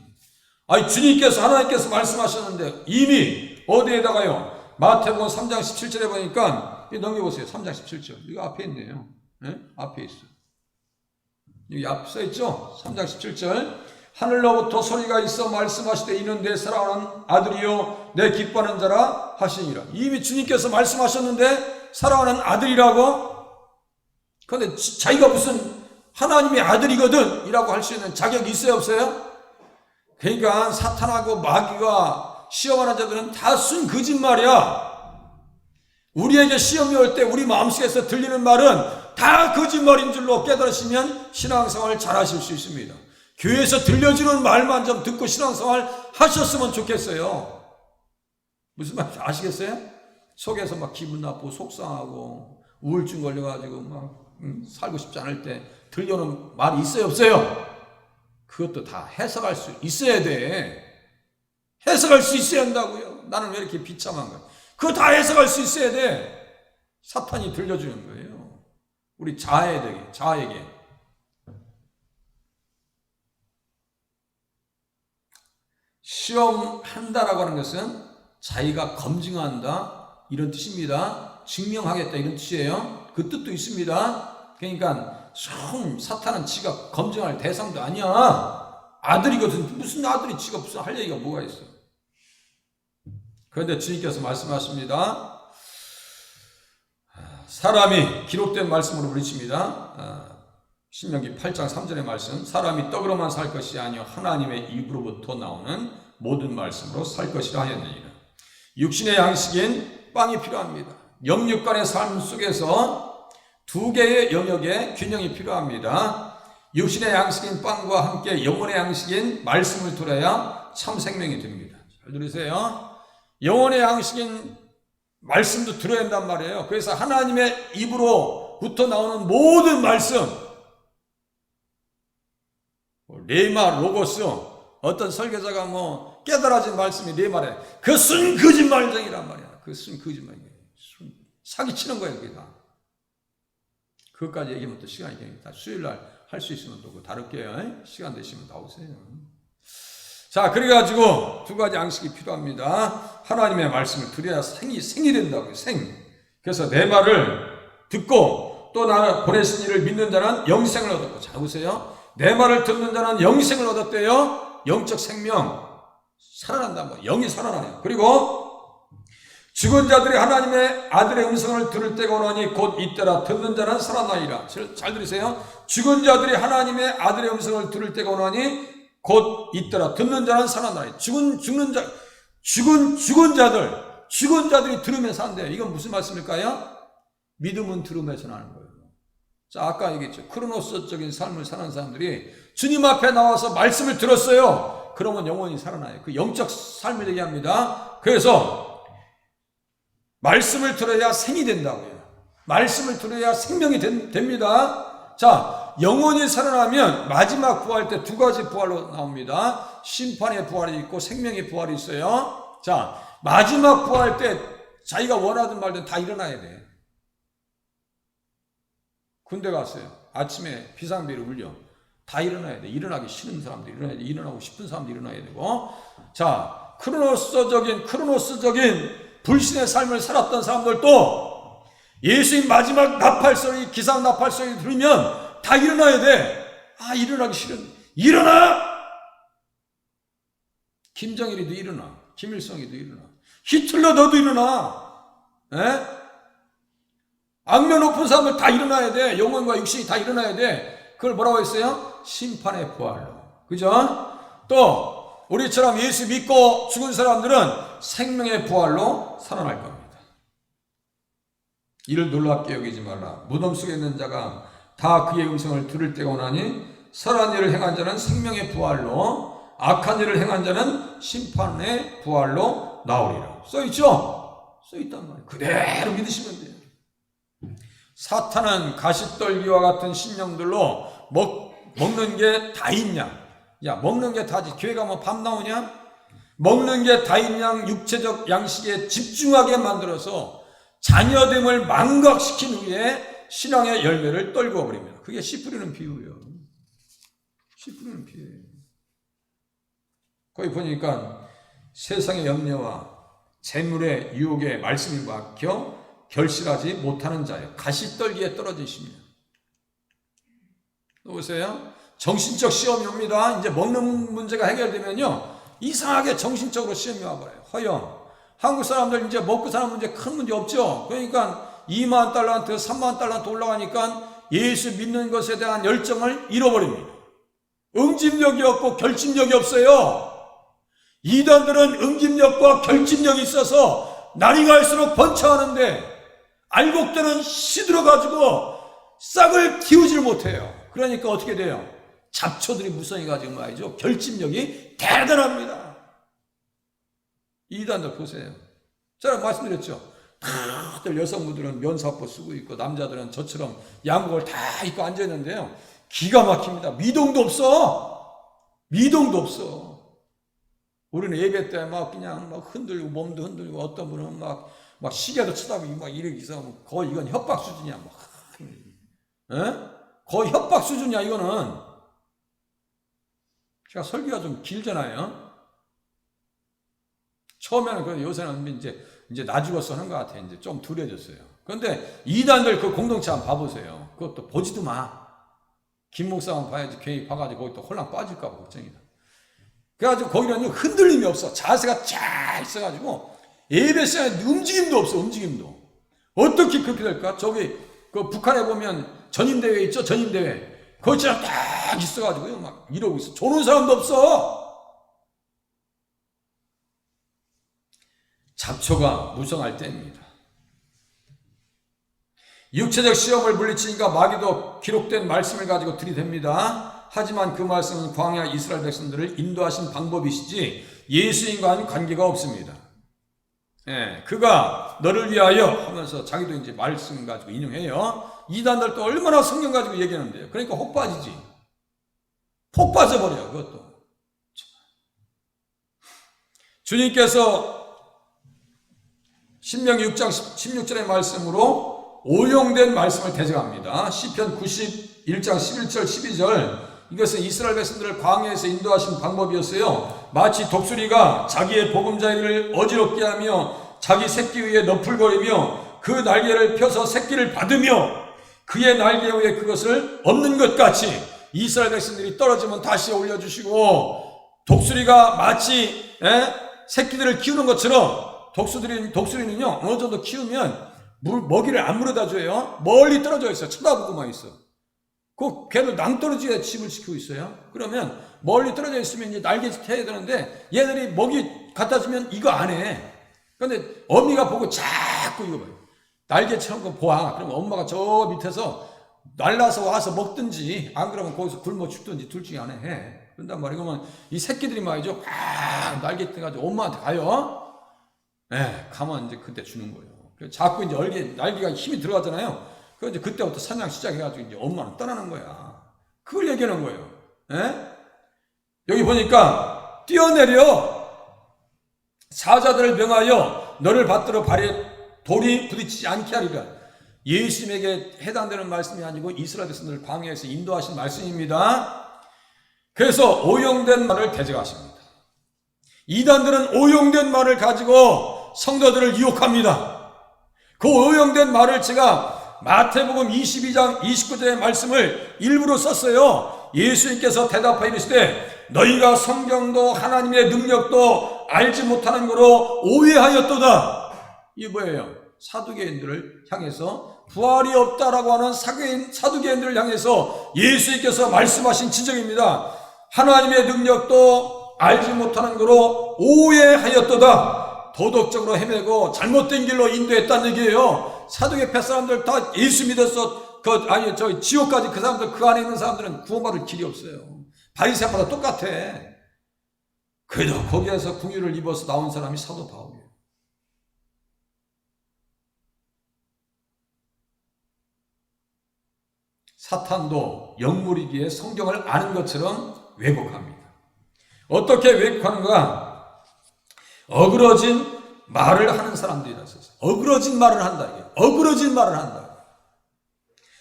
B: 아니 주님께서 하나님께서 말씀하셨는데 이미 어디에다가요? 마태복음 3장 17절에 보니까 넘겨보세요. 3장 17절. 이거 앞에 있네요. 네? 앞에 있어. 여기 앞에 써있죠? 3장 17절. 하늘로부터 소리가 있어 말씀하시되 이는 내 사랑하는 아들이요 내 기뻐하는 자라 하시니라. 이미 주님께서 말씀하셨는데 사랑하는 아들이라고? 그런데 자기가 무슨 하나님의 아들이거든 이라고 할 수 있는 자격이 있어요 없어요? 그러니까 사탄하고 마귀가 시험하는 자들은 다 순 거짓말이야. 우리에게 시험이 올 때 우리 마음속에서 들리는 말은 다 거짓말인 줄로 깨달으시면 신앙생활을 잘 하실 수 있습니다. 교회에서 들려주는 말만 좀 듣고 신앙생활 하셨으면 좋겠어요. 무슨 말인지 아시겠어요? 속에서 막 기분 나쁘고 속상하고 우울증 걸려가지고 막 살고 싶지 않을 때 들려오는 말이 있어요 없어요? 그것도 다 해석할 수 있어야 돼. 해석할 수 있어야 한다고요. 나는 왜 이렇게 비참한 거야? 그거 다 해석할 수 있어야 돼. 사탄이 들려주는 거예요. 우리 자아에게. 시험한다라고 하는 것은 자기가 검증한다 이런 뜻입니다. 증명하겠다 이런 뜻이에요. 그 뜻도 있습니다. 그러니까 사탄은 지가 검증할 대상도 아니야. 아들이거든. 무슨 아들이 지가 무슨 할 얘기가 뭐가 있어. 그런데 주님께서 말씀하십니다. 사람이 기록된 말씀으로 부르십니다. 신명기 8장 3절의 말씀. 사람이 떡으로만 살 것이 아니요 하나님의 입으로부터 나오는 모든 말씀으로 살 것이라 하였느니라. 육신의 양식인 빵이 필요합니다. 영육 간의 삶 속에서 두 개의 영역의 균형이 필요합니다. 육신의 양식인 빵과 함께 영혼의 양식인 말씀을 들어야 참 생명이 됩니다. 잘 들으세요. 영혼의 양식인 말씀도 들어야 한단 말이에요. 그래서 하나님의 입으로부터 나오는 모든 말씀, 레마, 로고스, 어떤 설교자가 깨달아진 말씀이 레마래. 그 순 거짓말쟁이란 말이야. 그 순 거짓말쟁이. 사기치는 거예요, 그게 다. 그것까지 얘기하면 또 시간이 됩니다. 수요일날 할 수 있으면 또 다룰게요. 시간 되시면 나오세요. 자, 그래가지고 두 가지 양식이 필요합니다. 하나님의 말씀을 들어야 생이 된다고요. 그래서 내 말을 듣고 또 나를 보내신 이를 믿는 자는 영생을 얻었고, 자 보세요. 내 말을 듣는 자는 영생을 얻었대요. 영적 생명 살아난다. 영이 살아나요. 그리고 죽은 자들이 하나님의 아들의 음성을 들을 때가 오나니 곧 이때라. 듣는 자는 살아나리라. 잘 들으세요. 죽은 자들이 하나님의 아들의 음성을 들을 때가 오나니 곧 있더라. 듣는 자는 살아나리. 죽은 자들이 들으면서 산대요. 이건 무슨 말씀일까요? 믿음은 들으면서 나는 거예요. 자, 아까 얘기했죠. 크로노스적인 삶을 사는 사람들이 주님 앞에 나와서 말씀을 들었어요. 그러면 영혼이 살아나요. 그 영적 삶을 얘기합니다. 그래서 말씀을 들어야 생이 된다고요. 말씀을 들어야 생명이 됩니다. 자, 영혼이 살아나면 마지막 부활 때 두 가지 부활로 나옵니다. 심판의 부활이 있고 생명의 부활이 있어요. 자, 마지막 부활 때 자기가 원하든 말든 다 일어나야 돼. 군대 갔어요. 아침에 비상벨이 울려. 다 일어나야 돼. 일어나기 싫은 사람도 일어나야 돼. 일어나고 싶은 사람도 일어나야 되고. 자, 크로노스적인 불신의 삶을 살았던 사람들도 예수님 마지막 나팔 소리, 기상 나팔 소리 들으면 다 일어나야 돼. 아, 일어나기 싫은. 일어나! 김정일이도 일어나. 김일성이도 일어나. 히틀러 너도 일어나. 에? 악명 높은 사람들 다 일어나야 돼. 영혼과 육신이 다 일어나야 돼. 그걸 뭐라고 했어요? 심판의 부활로. 그죠? 또 우리처럼 예수 믿고 죽은 사람들은 생명의 부활로 살아날 겁니다. 이를 놀랍게 여기지 말라. 무덤 속에 있는 자가 다 그의 음성을 들을 때가 오나니 선한 일을 행한 자는 생명의 부활로, 악한 일을 행한 자는 심판의 부활로 나오리라. 써있죠? 써있단 말이에요. 그대로 믿으시면 돼요. 사탄은 가시떨기와 같은 신령들로 먹는 게 다 있냐? 야, 먹는 게 다지. 교회 가면 밥 나오냐? 먹는 게 다 있냐? 육체적 양식에 집중하게 만들어서 자녀됨을 망각시킨 후에 신앙의 열매를 떨구어 버립니다. 그게 씨 뿌리는 비유예요. 씨 뿌리는 비유예요. 거기 보니까 세상의 염려와 재물의 유혹에 말씀이 막혀 결실하지 못하는 자예요. 가시떨기에 떨어지시면. 보세요. 정신적 시험이 옵니다. 이제 먹는 문제가 해결되면요, 이상하게 정신적으로 시험이 와버려요. 허영. 한국 사람들 이제 먹고 사는 문제 큰 문제 없죠. 그러니까 2만 달러한테 3만 달러한테 올라가니까 예수 믿는 것에 대한 열정을 잃어버립니다. 응집력이 없고 결집력이 없어요. 이단들은 응집력과 결집력이 있어서 날이 갈수록 번창하는데 알곡들은 시들어가지고 싹을 틔우질 못해요. 그러니까 어떻게 돼요? 잡초들이 무성해가지고 말이죠. 결집력이 대단합니다. 이단들 보세요. 제가 말씀드렸죠. 다들 여성분들은 면사포 쓰고 있고 남자들은 저처럼 양복을 다 입고 앉아있는데요. 기가 막힙니다. 미동도 없어. 미동도 없어. 우리는 예배 때 막 그냥 막 흔들고 몸도 흔들고 어떤 분은 막 시계도 쳐다보고 막 이렇게 있어. 거의 이건 협박 수준이야. 거의 협박 수준이야 이거는. 제가 설교가 좀 길잖아요. 처음에는 그 요새는 이제 나 죽었어 하는 것 같아. 이제 좀 덜해졌어요. 그런데 이단들 그 공동체 한번 봐보세요. 그것도 보지도 마. 김 목사만 봐야지. 괜히 봐가지고 거기 또 혼란 빠질까봐 걱정이다. 그래가지고 거기는 흔들림이 없어. 자세가 쫙 있어가지고 예배 시간에 움직임도 없어. 움직임도. 어떻게 그렇게 될까? 저기 그 북한에 보면 전임대회 있죠? 전임대회. 거기처럼 딱 있어가지고 막 이러고 있어. 조는 사람도 없어. 잡초가 무성할 때입니다. 육체적 시험을 물리치니까 마귀도 기록된 말씀을 가지고 들이댑니다. 하지만 그 말씀은 광야 이스라엘 백성들을 인도하신 방법이시지 예수님과는 관계가 없습니다. 예, 그가 너를 위하여 하면서 자기도 이제 말씀 가지고 인용해요. 이단들도 얼마나 성경 가지고 얘기하는데요. 그러니까 혹 빠지지. 폭 빠져버려요. 그것도. 주님께서 신명기 6장 16절의 말씀으로 오용된 말씀을 대적합니다. 시편 91장 11절 12절. 이것은 이스라엘 백성들을 광야에서 인도하신 방법이었어요. 마치 독수리가 자기의 보금자리를 어지럽게 하며 자기 새끼 위에 너풀거리며 그 날개를 펴서 새끼를 받으며 그의 날개 위에 그것을 얻는 것 같이 이스라엘 백성들이 떨어지면 다시 올려주시고, 독수리가 마치 새끼들을 키우는 것처럼 독수리는요 어느 정도 키우면 먹이를 안 물어다 줘요. 멀리 떨어져 있어. 쳐다보고만 있어. 그 걔를 낭떠러지에 집을 지키고 있어요. 그러면 멀리 떨어져 있으면 이제 날개 해야 되는데 얘들이 먹이 갖다 주면 이거 안 해. 그런데 어미가 보고 자꾸 이거 봐요. 날개처럼 거 보아. 그러면 엄마가 저 밑에서 날라서 와서 먹든지 안 그러면 거기서 굶어 죽든지 둘 중에 하나 해. 그런단 말이에요. 그러면 이 새끼들이 말이죠. 날개 떼가지고 엄마한테 가요. 가면 이제 그때 주는 거예요. 자꾸 이제 날개가 힘이 들어가잖아요. 그래서 그때부터 사냥 시작해가지고 이제 엄마는 떠나는 거야. 그걸 얘기하는 거예요. 여기 보니까 뛰어내려 사자들을 명하여 너를 받들어 발에 돌이 부딪히지 않게 하리라. 예수님에게 해당되는 말씀이 아니고 이스라엘 백성들을 광야에서 인도하신 말씀입니다. 그래서 오용된 말을 대적하십니다. 이단들은 오용된 말을 가지고 성도들을 유혹합니다. 그 오용된 말을 제가 마태복음 22장 29절의 말씀을 일부러 썼어요. 예수님께서 대답하여 이르시되 너희가 성경도 하나님의 능력도 알지 못하는 거로 오해하였도다. 이게 뭐예요? 사두개인들을 향해서, 부활이 없다라고 하는 사두개인들을 향해서 예수님께서 말씀하신 지적입니다. 하나님의 능력도 알지 못하는 거로 오해하였도다. 도덕적으로 헤매고 잘못된 길로 인도했다는 얘기예요. 사두개 폐 사람들 다 예수 믿었어. 지옥까지 그 사람들, 그 안에 있는 사람들은 구원받을 길이 없어요. 바리새파도 똑같아. 그래도 거기에서 긍휼을 입어서 나온 사람이 사도 바울이에요. 사탄도 영물이기에 성경을 아는 것처럼 왜곡합니다. 어떻게 왜곡하는가? 어그러진 말을 하는 사람들이라서 어그러진 말을 한다. 어그러진 말을 한다.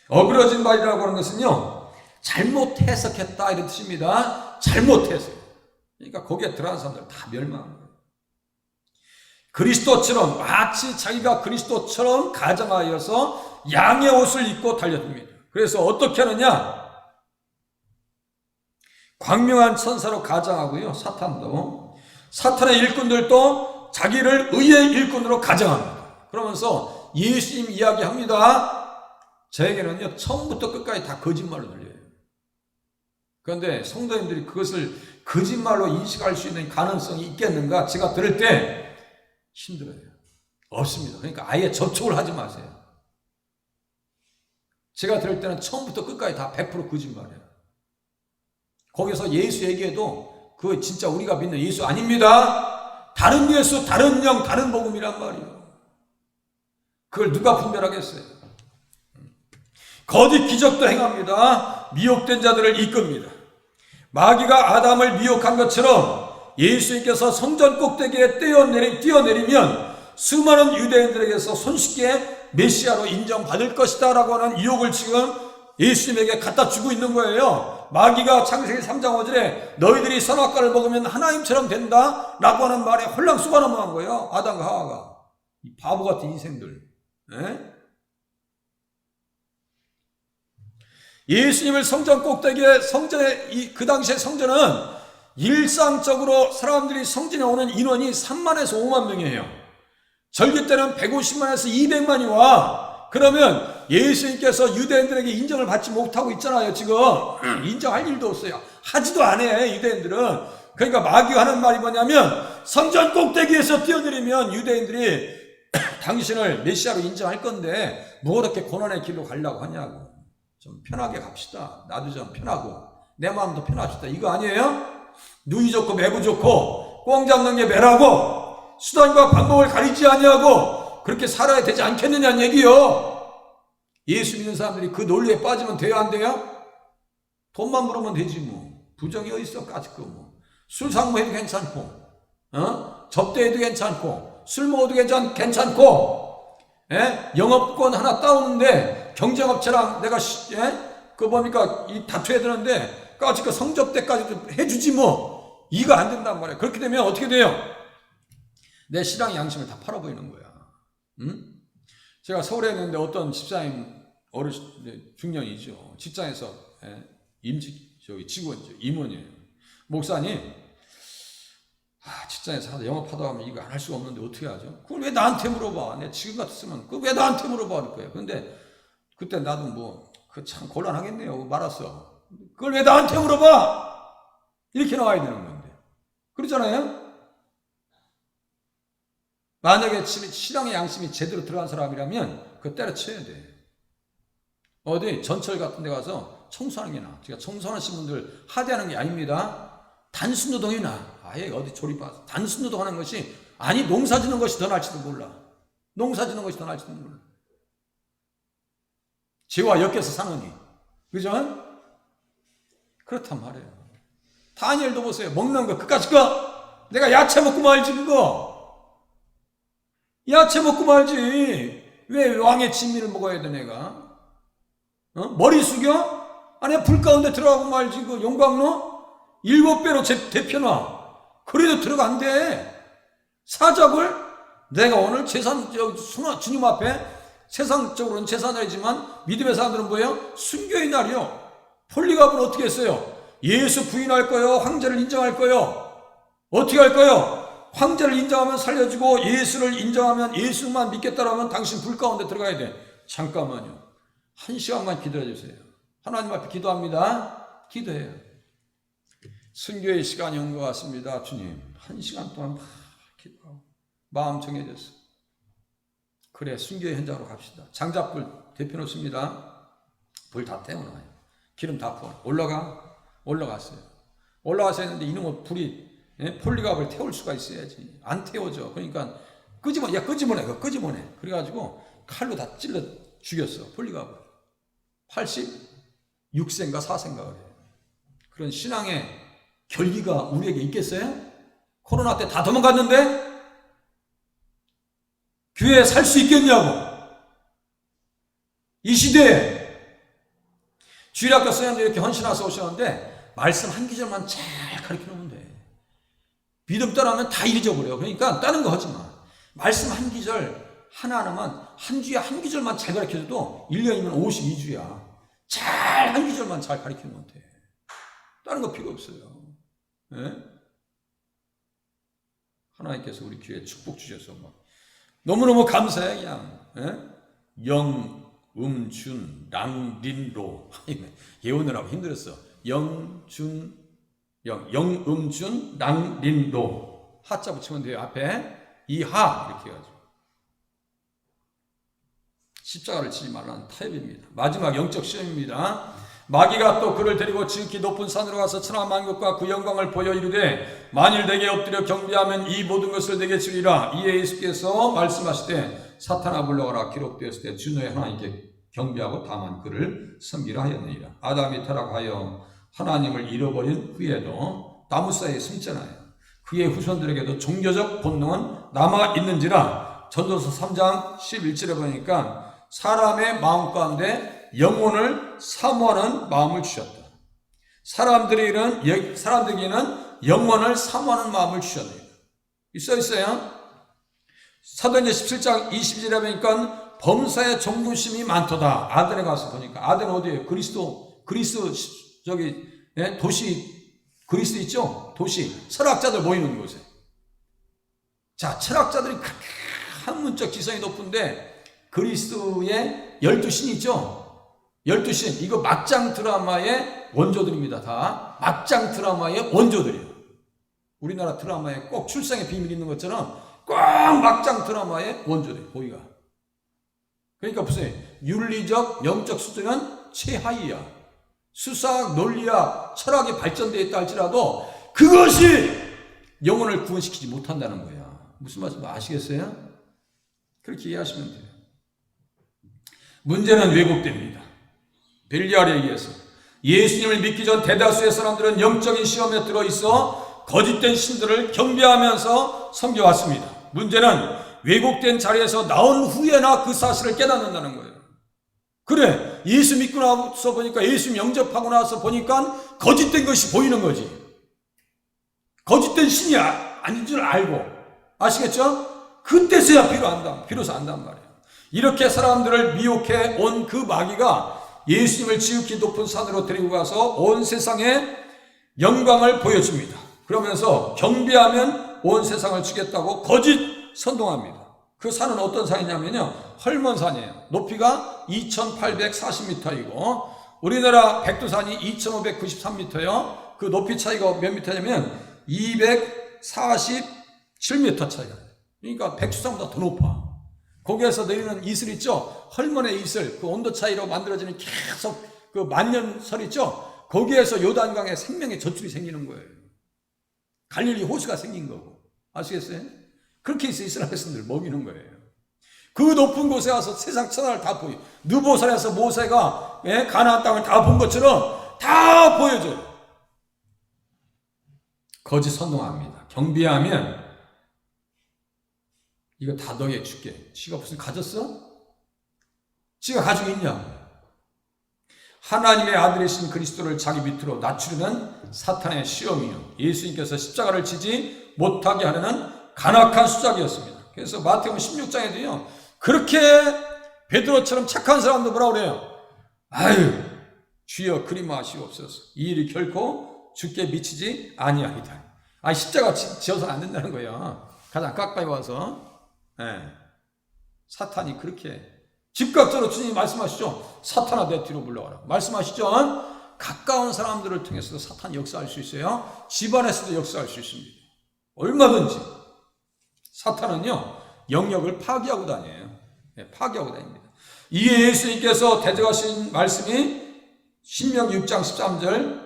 B: 어그러진 말이라고 하는 것은요, 잘못 해석했다 이런 뜻입니다. 잘못해서. 그러니까 거기에 들어간 사람들 다 멸망하는 거예요. 그리스도처럼, 마치 자기가 그리스도처럼 가정하여서 양의 옷을 입고 달려듭니다. 그래서 어떻게 하느냐? 광명한 천사로 가정하고요. 사탄도, 사탄의 일꾼들도 자기를 의의 일꾼으로 가정합니다. 그러면서 예수님 이야기합니다. 저에게는요, 처음부터 끝까지 다 거짓말로 들려요. 그런데 성도님들이 그것을 거짓말로 인식할 수 있는 가능성이 있겠는가? 제가 들을 때 힘들어요. 없습니다. 그러니까 아예 접촉을 하지 마세요. 제가 들을 때는 처음부터 끝까지 다 100% 거짓말이에요. 거기서 예수 얘기해도 그거 진짜 우리가 믿는 예수 아닙니다. 다른 예수, 다른 영, 다른 복음이란 말이에요. 그걸 누가 분별하겠어요? 거짓 기적도 행합니다. 미혹된 자들을 이끕니다. 마귀가 아담을 미혹한 것처럼 예수님께서 성전 꼭대기에 뛰어내리면 수많은 유대인들에게서 손쉽게 메시아로 인정받을 것이다 라고 하는 유혹을 지금 예수님에게 갖다 주고 있는 거예요. 마귀가 창세기 3장 5절에 너희들이 선악과를 먹으면 하나님처럼 된다 라고 하는 말에 홀랑 쏘아 넘어간 거예요. 아담과 하와가. 이 바보 같은 인생들. 예수님을 성전 꼭대기에, 그 당시에 성전은 일상적으로 사람들이 성전에 오는 인원이 3만에서 5만 명이에요. 절기 때는 150만에서 200만이 와. 그러면 예수님께서 유대인들에게 인정을 받지 못하고 있잖아요. 지금 인정할 일도 없어요. 하지도 않아요, 유대인들은. 그러니까 마귀가 하는 말이 뭐냐면, 성전 꼭대기에서 뛰어내리면 유대인들이 당신을 메시아로 인정할 건데 뭐 그렇게 고난의 길로 가려고 하냐고. 좀 편하게 갑시다. 나도 좀 편하고 내 마음도 편합시다. 이거 아니에요? 누이 좋고 매부 좋고 꽁 잡는 게 매라고 수단과 방법을 가리지 아니하고 그렇게 살아야 되지 않겠느냐는 얘기요. 예수 믿는 사람들이 그 논리에 빠지면 돼요, 안 돼요? 돈만 물으면 되지 뭐. 부정이 어딨어, 까짓 거 뭐. 술 상무해도 괜찮고, 접대해도 괜찮고, 술 먹어도 괜찮고, 영업권 하나 따오는데 경쟁업체랑 내가 이 다투어야 되는데 까짓 거 성접대까지도 해주지 뭐. 이거 안 된단 말이야. 그렇게 되면 어떻게 돼요? 내 신앙의 양심을 다 팔아버리는 거야. 제가 서울에 있는데 어떤 집사님 중년이죠. 직장에서 직원이죠. 임원이에요. 목사님, 직장에서 하다 영업하다 하면 이거 안 할 수가 없는데 어떻게 하죠? 그걸 왜 나한테 물어봐? 내가 지금 같았으면 그걸 왜 나한테 물어봐 할 거예요. 근데 그때 나도 그 참 곤란하겠네요. 말았어. 그걸 왜 나한테 물어봐? 이렇게 나와야 되는 건데. 그렇잖아요? 만약에 신앙의 양심이 제대로 들어간 사람이라면 그거 때려쳐야 돼. 어디 전철 같은 데 가서 청소하는 게 나아. 제가 청소하시는 분들 하대하는 게 아닙니다. 단순노동이 나아. 아예 어디 조립해서 단순노동하는 것이, 아니 농사 짓는 것이 더 나을지도 몰라. 농사 짓는 것이 더 나을지도 몰라. 죄와 엮여서 사느니. 그죠? 그렇단 말이에요. 다니엘도 보세요. 먹는 거 그까짓 거 내가 야채 먹고 말지 그거. 야채 먹고 말지. 왜 왕의 진미를 먹어야 돼 내가? 머리 숙여? 아니 불 가운데 들어가고 말지. 그 용광로 7배로 대표나. 그래도 들어간대. 사적을 내가 오늘 주님 앞에 세상적으로는 제사날이지만 믿음의 사람들은 뭐예요? 순교의 날이요. 폴리갑은 어떻게 했어요? 예수 부인할 거요? 황제를 인정할 거요? 어떻게 할 거요? 황제를 인정하면 살려주고 예수를 인정하면 예수만 믿겠다라면 당신 불 가운데 들어가야 돼. 잠깐만요. 1시간만 기다려 주세요. 하나님 앞에 기도합니다. 기도해요. 순교의 시간이 온 것 같습니다. 주님 1시간 동안 막 기도하고 마음 정해졌어. 그래 순교의 현장으로 갑시다. 장작불 대펴놓습니다. 불 다 태워놔요. 기름 다 부어. 올라갔어요. 올라가서 했는데 이놈의 불이 폴리갑을 태울 수가 있어야지. 안 태워져. 그러니까 끄집어내. 그래가지고 칼로 다 찔러 죽였어. 폴리갑을. 86세인가 4세인가 그래요. 그런 신앙의 결기가 우리에게 있겠어요? 코로나 때 다 도망갔는데 교회에 살 수 있겠냐고. 이 시대에 주일학교 선생님들 이렇게 헌신와서 오셨는데 말씀 한 기절만 잘 가르쳐 놓으면 돼. 믿음 떠나면 다 잊어버려. 그러니까 다른 거 하지 마. 말씀 한 기절 하나하나만 한 주에 한 기절만 잘 가르쳐줘도 1년이면 52주야. 잘 한 기절만 잘 가르쳐 놓으면 돼. 다른 거 필요 없어요. 네? 하나님께서 우리 교회에 축복 주셔서 너무너무 감사해. 그냥 영, 준, 랑, 린로 예우느라고 힘들었어. 영, 준, 랑, 린로 하자 붙이면 돼요. 앞에 이하 이렇게 해가지고 십자가를 치지 말라는 타협입니다. 마지막 영적 시험입니다. 마귀가 또 그를 데리고 지극히 높은 산으로 가서 천하 만국과 그 영광을 보여 이르되 만일 내게 엎드려 경배하면 이 모든 것을 내게 주리라. 이에 예수께서 말씀하시되 사탄아 물러가라. 기록되었을 때 주 너의 하나님께 경배하고 다만 그를 섬기라 하였느니라. 아담이 타락하여 하나님을 잃어버린 후에도 나무 사이에 숨잖아요. 그의 후손들에게도 종교적 본능은 남아있는지라. 전도서 3장 11절에 보니까 사람의 마음 가운데 영혼을 사모하는 마음을 주셨다. 사람들에게는 영혼을 사모하는 마음을 주셨네요. 있어요. 사도행전 17장 20절에 보니까 범사에 종교심이 많도다. 아덴에 가서 보니까 아덴 어디에요? 그리스 도시 그리스 있죠? 도시 철학자들 모이는 곳에. 자, 철학자들이 학문적 지성이 높은데 그리스의 12신이 있죠? 12신, 이거 막장 드라마의 원조들입니다. 다 막장 드라마의 원조들이에요. 우리나라 드라마에 꼭 출생의 비밀이 있는 것처럼 꼭 막장 드라마의 원조들이에요. 거기가. 그러니까 보세요. 윤리적, 영적 수준은 최하위야. 수사학, 논리학, 철학이 발전되어 있다 할지라도 그것이 영혼을 구원시키지 못한다는 거야. 무슨 말씀 아시겠어요? 그렇게 이해하시면 돼요. 문제는 왜곡됩니다. 벨리알에 의해서 예수님을 믿기 전 대다수의 사람들은 영적인 시험에 들어있어 거짓된 신들을 경배하면서 섬겨왔습니다. 문제는 왜곡된 자리에서 나온 후에나 그 사실을 깨닫는다는 거예요. 그래, 예수 믿고 나서 보니까 예수 영접하고 나서 보니까 거짓된 것이 보이는 거지. 거짓된 신이 아닌 줄 알고. 아시겠죠? 그때서야 비로소 안단 말이에요. 이렇게 사람들을 미혹해 온 그 마귀가 예수님을 지극히 높은 산으로 데리고 가서 온 세상에 영광을 보여줍니다. 그러면서 경배하면 온 세상을 주겠다고 거짓 선동합니다. 그 산은 어떤 산이냐면요, 헐몬산이에요. 높이가 2840m이고 우리나라 백두산이 2593m예요. 그 높이 차이가 몇 미터냐면 247m 차이가 나요. 그러니까 백두산보다 더 높아. 거기에서 내리는 이슬 있죠? 헐몬의 이슬, 그 온도 차이로 만들어지는 계속 그 만년설 있죠? 거기에서 요단강에 생명의 젖줄이 생기는 거예요. 갈릴리 호수가 생긴 거고. 아시겠어요? 그렇게 해서 이스라엘 백성들을 먹이는 거예요. 그 높은 곳에 와서 세상 천하를 다 보여. 느보산에서 모세가 가나안 땅을 다 본 것처럼 다 보여줘요. 거짓 선동합니다. 경배하면 이거 다 너에 줄게. 지가 무슨 가졌어? 지가 가지고 있냐? 하나님의 아들이신 그리스도를 자기 밑으로 낮추려는 사탄의 시험이요. 예수님께서 십자가를 지지 못하게 하려는 간악한 수작이었습니다. 그래서 마태복음 16장에도요. 그렇게 베드로처럼 착한 사람도 뭐라고 그래요? 아유, 주여 그리마하시옵소서. 이 일이 결코 주께 미치지 아니하리다. 십자가 지어서는 안 된다는 거예요. 가장 가까이 와서. 사탄이 그렇게 즉각적으로 주님이 말씀하시죠. 사탄아 내 뒤로 물러가라. 말씀하시죠. 가까운 사람들을 통해서도 사탄이 역사할 수 있어요. 집안에서도 역사할 수 있습니다. 얼마든지. 사탄은요. 영역을 파괴하고 다녀요. 파괴하고 다닙니다. 이에 예수님께서 대적하신 말씀이 신명기 6장 13절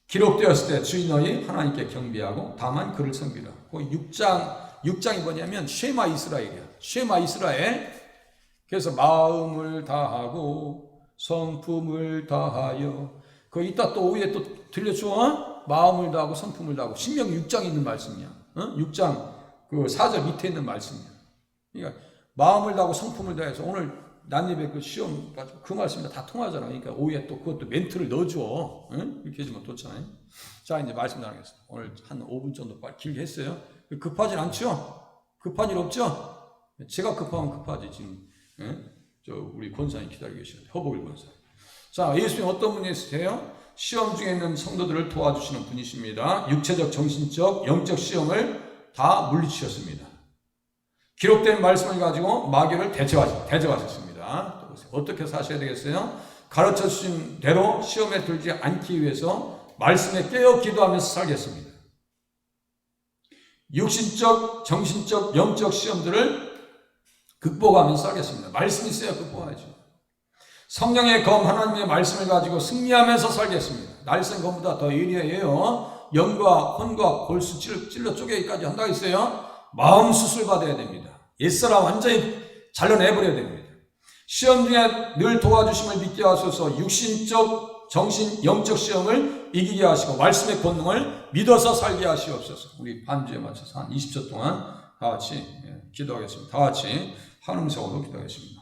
B: 기록되었을 때 주인 너희 하나님께 경배하고 다만 그를 섬기라. 그 6장이 뭐냐면 쉐마 이스라엘이야. 쉐마 이스라엘. 그래서 마음을 다하고 성품을 다하여. 그 이따 또 오후에 또 들려줘. 마음을 다하고 성품을 다하고. 신명기 6장에 있는 말씀이야. 6장 그 4절 밑에 있는 말씀이야. 그러니까 마음을 다하고 성품을 다해서 오늘 난입의 그 시험 그 말씀이 다 통하잖아. 그러니까 오후에 또 그것도 멘트를 넣어줘. 이렇게 해주면 좋잖아요. 자, 이제 말씀 나누겠습니다. 오늘 한 5분 정도 길게 했어요. 급하진 않죠? 급한 일 없죠? 제가 급하면 급하지. 지금 우리 권사님 기다리고 계시는데 허복일 권사님. 자, 예수님 어떤 분이세요? 시험 중에 있는 성도들을 도와주시는 분이십니다. 육체적, 정신적, 영적 시험을 다 물리치셨습니다. 기록된 말씀을 가지고 마귀를 대적하셨습니다. 어떻게 사셔야 되겠어요? 가르쳐 주신 대로 시험에 들지 않기 위해서 말씀에 깨어 기도하면서 살겠습니다. 육신적, 정신적, 영적 시험들을 극복하면서 살겠습니다. 말씀이 있어야 극복하죠. 성령의 검 하나님의 말씀을 가지고 승리하면서 살겠습니다. 날쌘 검보다 더 예리해요. 영과 혼과 골수 찔러 쪼개기까지 한다고 했어요. 마음 수술 받아야 됩니다. 옛사람 완전히 잘라내버려야 됩니다. 시험 중에 늘 도와주심을 믿게 하소서. 육신적, 정신, 영적 시험을 이기게 하시고 말씀의 권능을 믿어서 살게 하시옵소서. 우리 반주에 맞춰서 한 20초 동안 다 같이 기도하겠습니다. 다 같이 한 음성으로 기도하겠습니다.